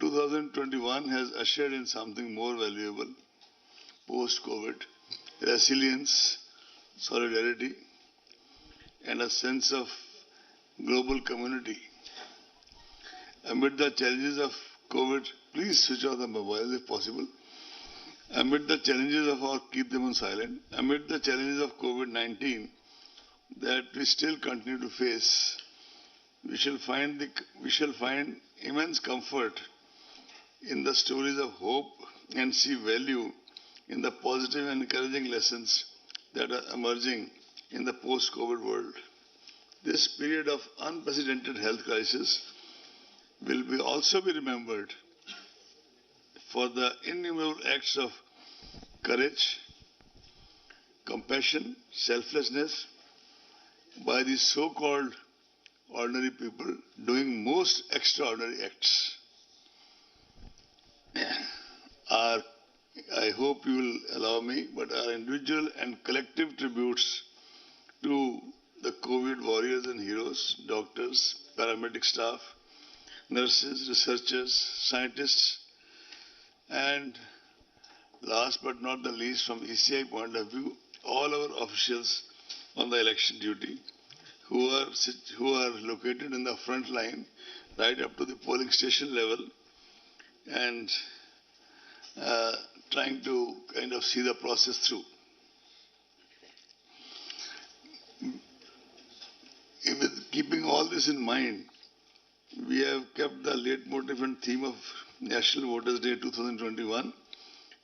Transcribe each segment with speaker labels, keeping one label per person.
Speaker 1: 2021 has ushered in something more valuable post-COVID: resilience, solidarity, and a sense of global community. Amid the challenges of COVID, please switch off the mobile if possible. Amid the challenges of our keep them on silent, amid the challenges of COVID-19 that we still continue to face, we shall find immense comfort in the stories of hope and see value in the positive and encouraging lessons that are emerging in the post-COVID world. This period of unprecedented health crisis will also be remembered for the innumerable acts of courage, compassion, selflessness by these so-called ordinary people doing most extraordinary acts. I hope you will allow me, but our individual and collective tributes to the COVID warriors and heroes, doctors, paramedic staff, nurses, researchers, scientists, and last but not the least, from ECI point of view, all our officials on the election duty who are located in the front line right up to the polling station level and trying to kind of see the process through. With keeping all this in mind, we have kept the leitmotif and theme of National Voters Day 2021,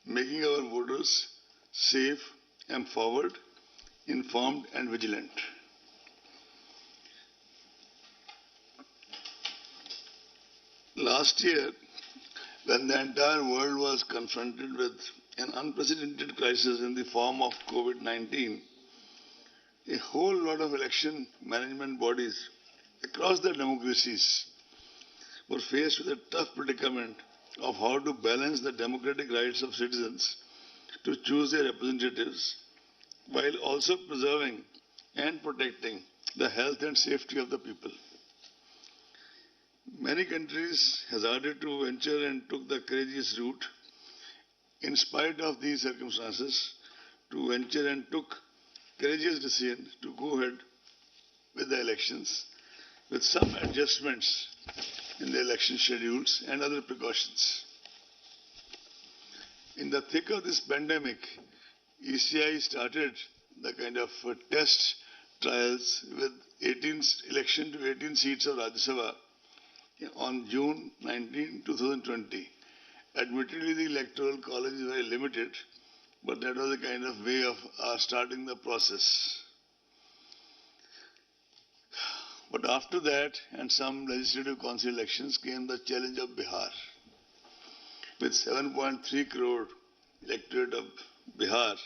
Speaker 1: making our voters safe, empowered, informed and vigilant. Last year, when the entire world was confronted with an unprecedented crisis in the form of COVID-19, a whole lot of election management bodies across the democracies were faced with a tough predicament of how to balance the democratic rights of citizens to choose their representatives while also preserving and protecting the health and safety of the people. Many countries hazarded to venture and took the courageous route, in spite of these circumstances, to venture and took courageous decision to go ahead with the elections with some adjustments in the election schedules and other precautions. In the thick of this pandemic, ECI started the kind of test trials with election to 18 seats of Rajya Sabha on June 19, 2020. Admittedly, the electoral college is very limited, but that was a kind of way of starting the process. But after that, and some legislative council elections, came the challenge of Bihar. With 7.3 crore electorate of Bihar,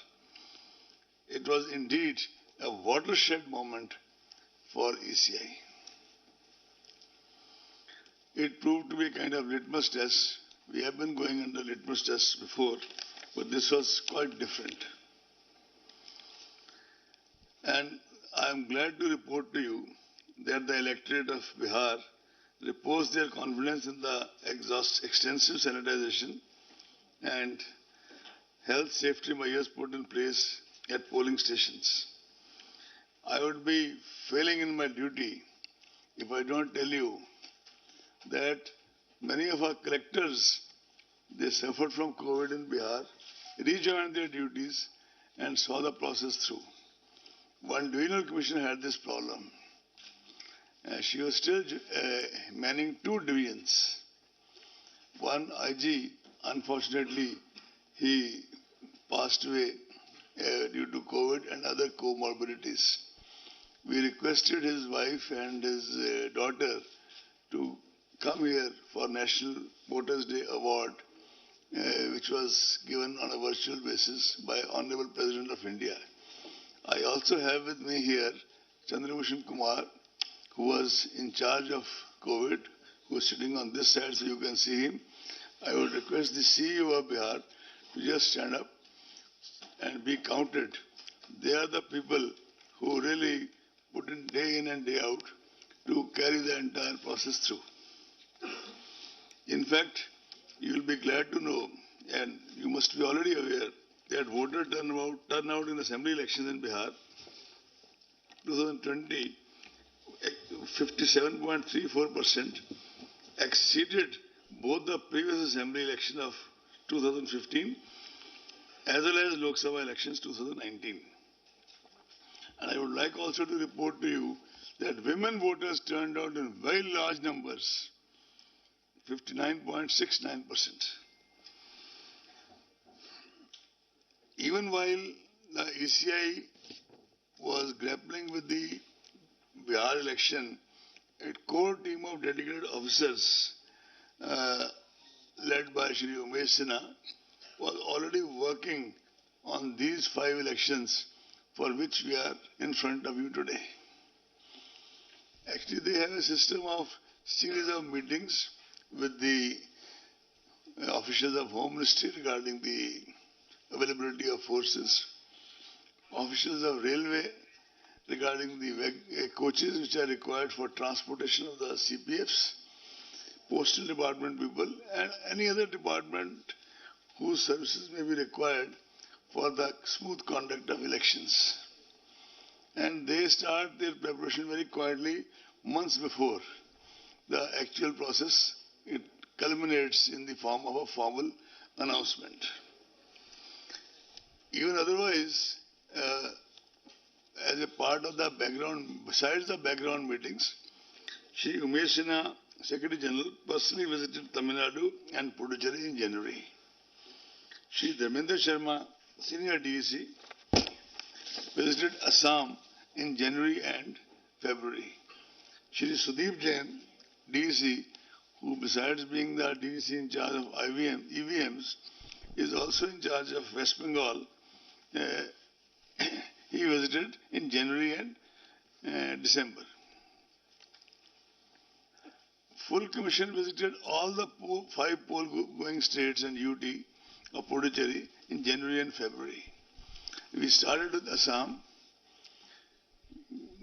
Speaker 1: it was indeed a watershed moment for ECI. It proved to be a kind of litmus test. We have been going under litmus tests before, but this was quite different. And I am glad to report to you that the electorate of Bihar reposed their confidence in the extensive sanitization and health safety measures put in place at polling stations. I would be failing in my duty if I don't tell you that many of our collectors, they suffered from COVID in Bihar, rejoined their duties and saw the process through. One divisional commissioner had this problem. She was still manning 2 divisions. One IG, unfortunately, he passed away due to COVID and other comorbidities. We requested his wife and his daughter to come here for National Voters Day Award, which was given on a virtual basis by Honorable President of India. I also have with me here Chandrabhushan Kumar, who was in charge of COVID, who is sitting on this side so you can see him. I would request the CEO of Bihar to just stand up and be counted. They are the people who really put in and day out to carry the entire process through. In fact, you will be glad to know, and you must be already aware, that voter turnout in assembly elections in Bihar 2020, 57.34%, exceeded both the previous assembly election of 2015 as well as Lok Sabha elections 2019. And I would like also to report to you that women voters turned out in very large numbers, 59.69%. Even while the ECI was grappling with the Bihar election, a core team of dedicated officers led by Shri Umesh Sinha was already working on these 5 elections for which we are in front of you today. Actually, they have a system of series of meetings with the officials of Home Ministry regarding the availability of forces, officials of Railway regarding the coaches which are required for transportation of the CPFs, Postal Department people, and any other department whose services may be required for the smooth conduct of elections. And they start their preparation very quietly months before the actual process. It culminates in the form of a formal announcement. Even otherwise, as a part of the background, besides the background meetings, Shri Umesh Sinha, Secretary General, personally visited Tamil Nadu and Puducherry in January. Shri Dharmendra Sharma, Senior DEC, visited Assam in January and February. Shri Sudeep Jain, DEC, who besides being the DEC in charge of EVMs, is also in charge of West Bengal. He visited in January and December. Full Commission visited all the 5 poll-going states and UT of Puducherry in January and February. We started with Assam,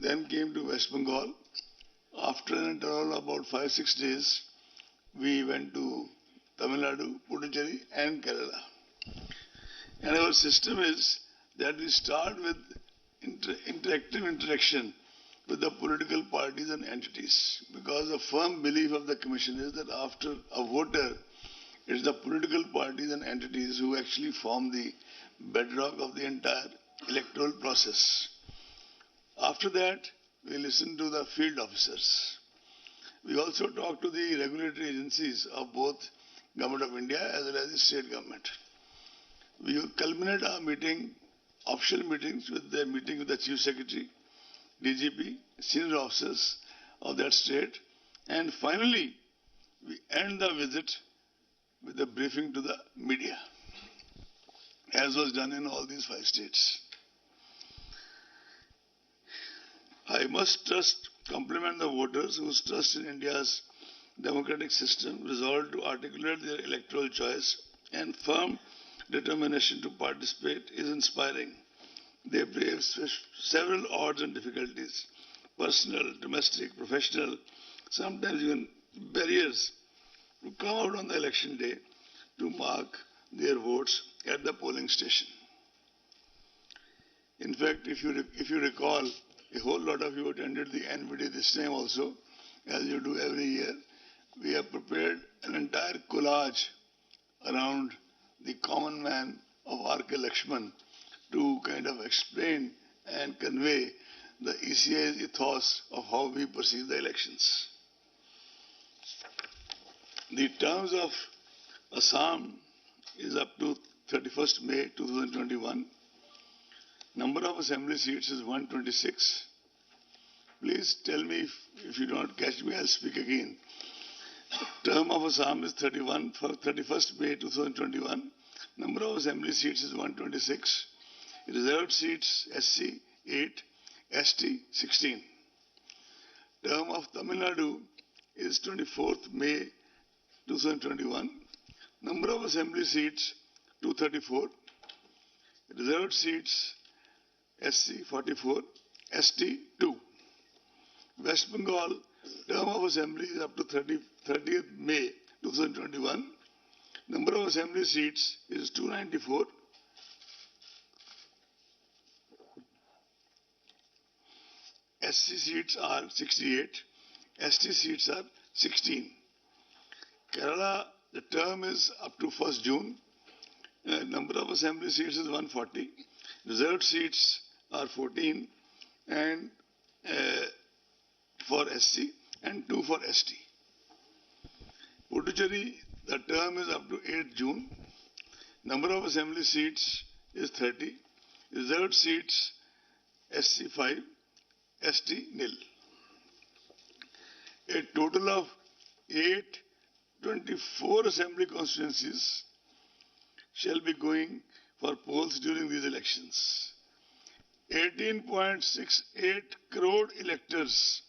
Speaker 1: then came to West Bengal. After an interval of about 5-6 days, we went to Tamil Nadu, Puducherry and Kerala. And our system is that we start with interactive interaction with the political parties and entities, because the firm belief of the Commission is that after a voter, it's the political parties and entities who actually form the bedrock of the entire electoral process. After that, we listen to the field officers. We also talk to the regulatory agencies of both Government of India as well as the state government. We culminate our meeting, official meetings, with the meeting with the Chief Secretary, DGP, senior officers of that state, and finally, we end the visit with a briefing to the media, as was done in all these 5 states. I must compliment the voters whose trust in India's democratic system, resolve to articulate their electoral choice, and firm determination to participate is inspiring. They brave several odds and difficulties, personal, domestic, professional, sometimes even barriers, to come out on the election day to mark their votes at the polling station. In fact, if you recall, a whole lot of you attended the NVD this time also, as you do every year. We have prepared an entire collage around the common man of R.K. Lakshman to kind of explain and convey the ECI's ethos of how we perceive the elections. The terms of Assam is up to 31st May 2021. Number of assembly seats is 126. Please tell me if you don't catch me, I'll speak again. Term of Assam is 31st May 2021. Number of assembly seats is 126. Reserved seats SC 8, ST 16. Term of Tamil Nadu is 24th May 2021. Number of assembly seats 234. Reserved seats SC 44, ST 2. West Bengal term of assembly is up to 30th May 2021. Number of assembly seats is 294. SC seats are 68. ST seats are 16. Kerala, the term is up to 1st June. Number of assembly seats is 140. Reserved seats are 14 and for SC and 2 for ST. Puducherry, the term is up to 8th June. Number of assembly seats is 30. Reserved seats SC 5, ST nil. A total of 824 assembly constituencies shall be going for polls during these elections. 18.68 crore electors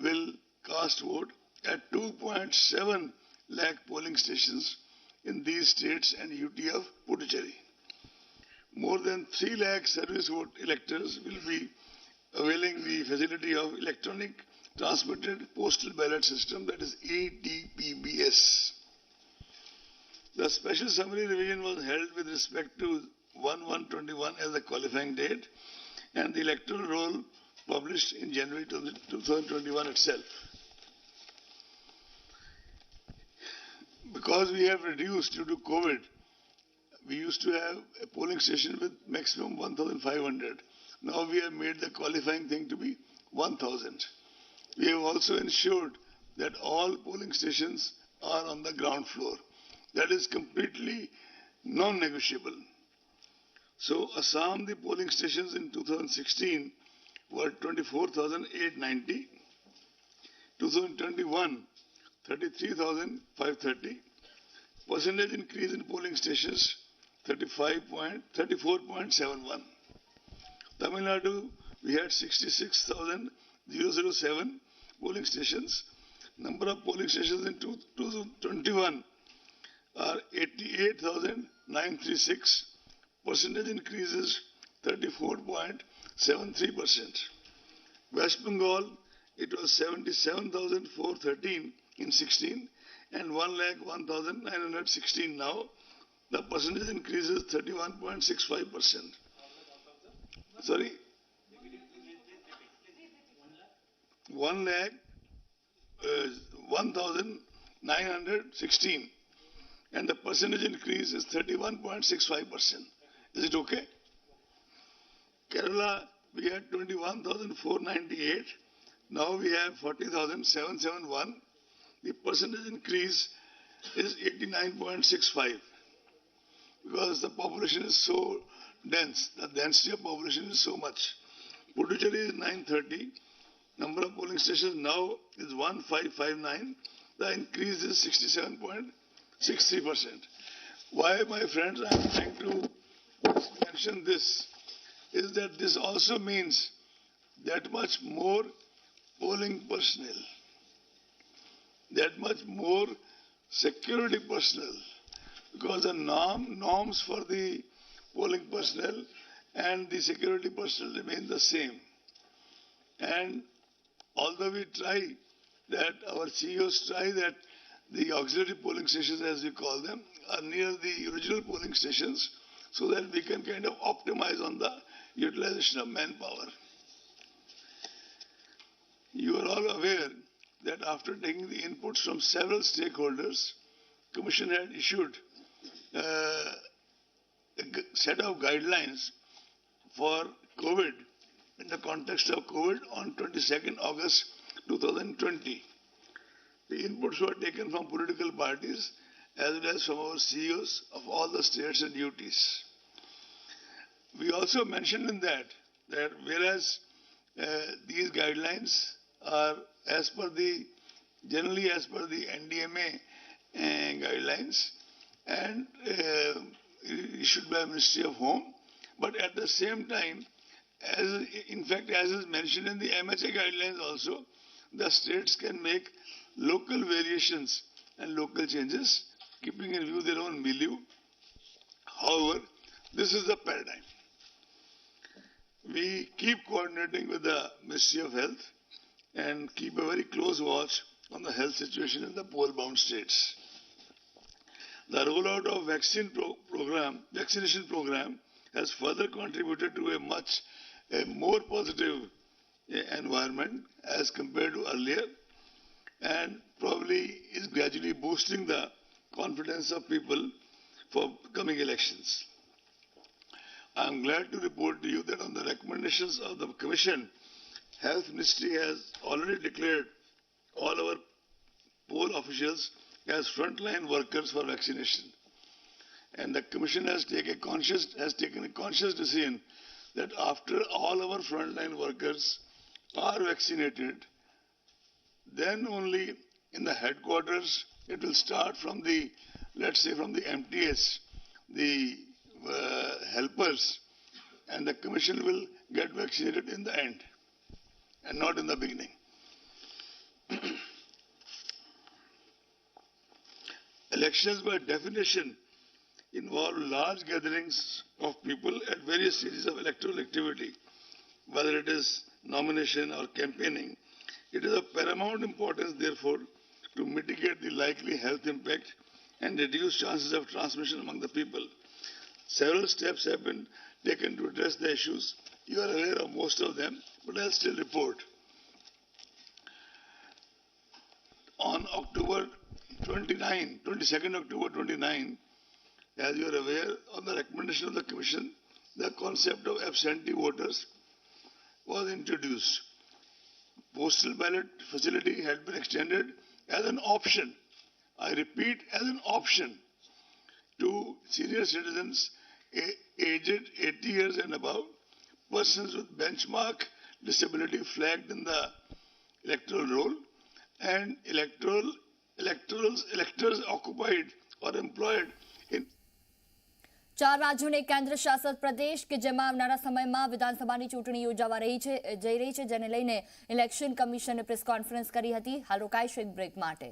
Speaker 1: will cast vote at 2.7 lakh polling stations in these states and UT of Puducherry. More than 3 lakh service vote electors will be availing the facility of electronic transmitted postal ballot system, that is ETPBS. The special summary revision was held with respect to 1/1/21 as the qualifying date and the electoral roll published in January 2021 itself. Because we have reduced due to COVID, we used to have a polling station with maximum 1,500. Now we have made the qualifying thing to be 1,000. We have also ensured that all polling stations are on the ground floor. That is completely non-negotiable. So Assam, the polling stations in 2016 were 24,890. 2021, 33,530. Percentage increase in polling stations, 34.71. Tamil Nadu, we had 66,007 polling stations. Number of polling stations in 2021 are 88,936. Percentage increase is 34.73%. West Bengal, it was 77,413 in 16 and 1,01,916 now. The percentage increase is 31.65%. Sorry? 1,0916 and the percentage increase is 31.65%. Is it okay? Kerala, we had 21,498. Now we have 40,771. The percentage increase is 89.65 because the population is so dense. The density of population is so much. Puducherry is 930. Number of polling stations now is 1559. The increase is 67.63%. Why, my friends, I am trying to mention this is that this also means that much more polling personnel, that much more security personnel, because the norms for the polling personnel and the security personnel remain the same. And although we try that, our CEOs try that the auxiliary polling stations, as we call them, are near the original polling stations so that we can kind of optimize on the utilization of manpower. You are all aware that after taking the inputs from several stakeholders, Commission had issued a set of guidelines for COVID, in the context of COVID, on 22nd August 2020. The inputs were taken from political parties as well as from our CEOs of all the states and UTs. We also mentioned in that whereas these guidelines are generally as per the NDMA guidelines and issued by Ministry of Home, but at the same time, as is mentioned in the MHA guidelines also, the states can make local variations and local changes, keeping in view their own milieu. However, this is the paradigm. We keep coordinating with the Ministry of Health and keep a very close watch on the health situation in the poll-bound states. The rollout of vaccination program has further contributed to a more positive environment as compared to earlier, and probably is gradually boosting the confidence of people for coming elections. I am glad to report to you that on the recommendations of the Commission, Health Ministry has already declared all our poll officials as frontline workers for vaccination. And the Commission has taken a conscious decision that after all our frontline workers are vaccinated, then only in the headquarters it will start from the, let's say, from the MTS, the helpers, and the Commission will get vaccinated in the end and not in the beginning. Elections by definition involve large gatherings of people at various stages of electoral activity, whether it is nomination or campaigning. It is of paramount importance, therefore, to mitigate the likely health impact and reduce chances of transmission among the people. Several steps have been taken to address the issues. You are aware of most of them, but I'll still report. On October 22nd October 29, as you are aware, on the recommendation of the Commission, the concept of absentee voters was introduced. Postal ballot facility had been extended as an option. I repeat, as an option to senior citizens aged 80 years and above, persons with benchmark disability flagged in the electoral roll, and electors occupied or employed in
Speaker 2: 4 રાજ્યોને કેન્દ્ર શાસિત પ્રદેશ કે જેમાં આવનારા સમયમાં વિધાનસભાની ચૂંટણી યોજાવા જઈ રહી છે, જેને લઈને ઇલેક્શન કમિશને પ્રેસ કોન્ફરન્સ કરી હતી. હાલ રોકાઈશું એક બ્રેક માટે.